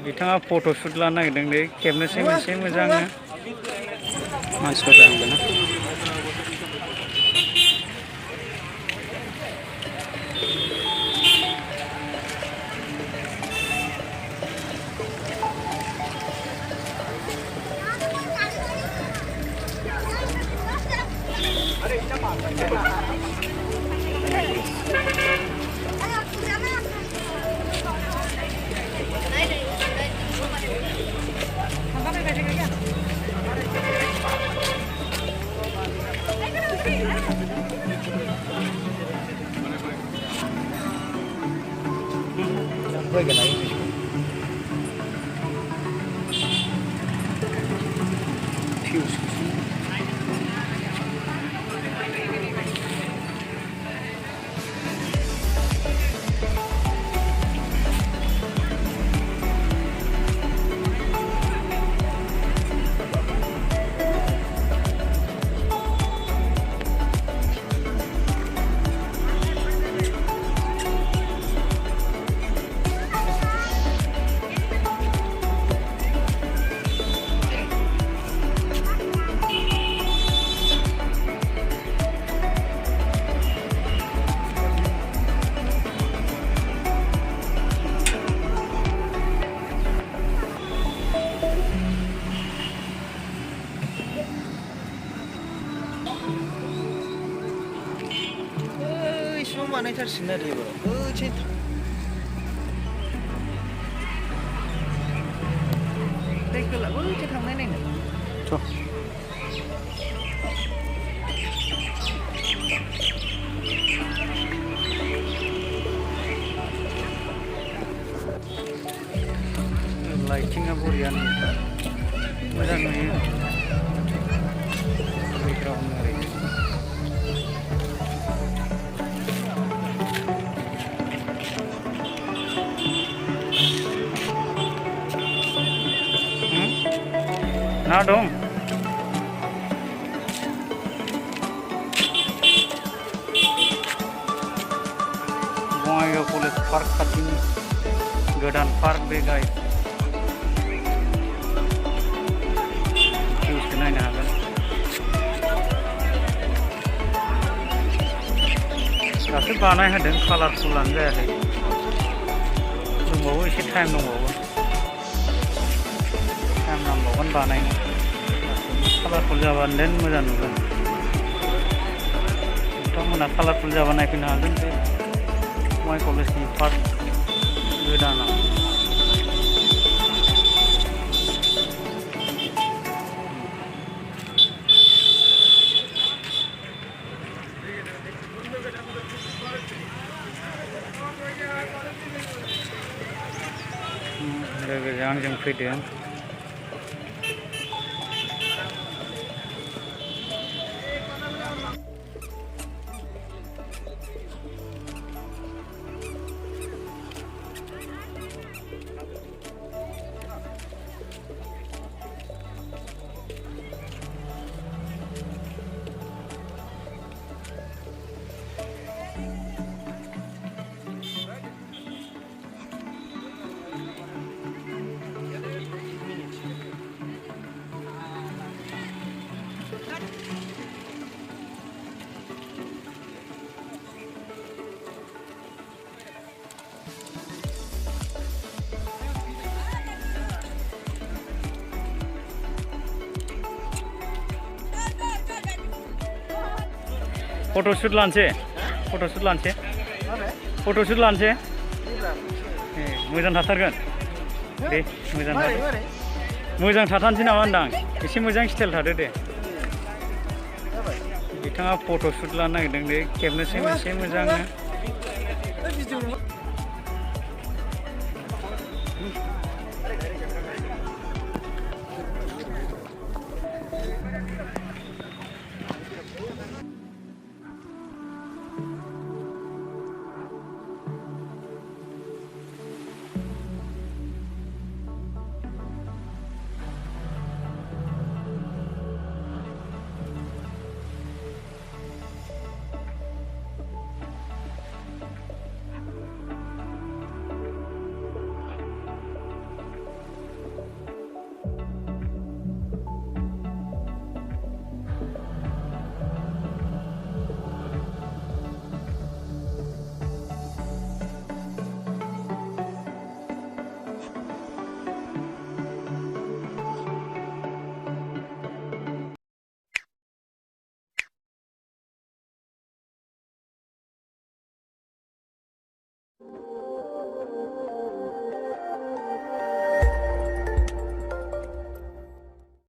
बिथाङा फट' शुट लानो नागिरदों दे खेबनोसै मोनसे मोजांनो मानसिफोर जानांगोन ना Jueguen ahí mismo. बानायथारसिगोन आरो एबाराव ओइथिं दै गोलाव ओइथिं थांनाय नायनो लाइटिंआ बरियानो मोजां नुयो बैग्राउन्ड ओरै ना दं बङाइगाव कलेज पार्क खाथिनि गोदान पार्क बे गाय भिउसखौ नायनो हागोन दासो बानाय होदों कालारफुलानो जायाखै दंबावो एसे टाइम दंबावो टाइम नांबावगोन बानायनो कालारफुल जाबानो देन मोजां नुगोन नोंथांमोना कालारफुल जाबा नायफैनो हागोन बे बङाइ कलेजनि पार्क गोदानाव लोगोजों आंजों फैदों फट'शुट लानोसै फट'शुट लानोसै मोजां थाथारगोन दे मोजां थाथारनोसै नामा होनदां एसे मोजां स्टाइल थादो दे बिथाङा फट'शुट लानो नागिरदों दे खेबनोसै मोनसे मोजांनो you.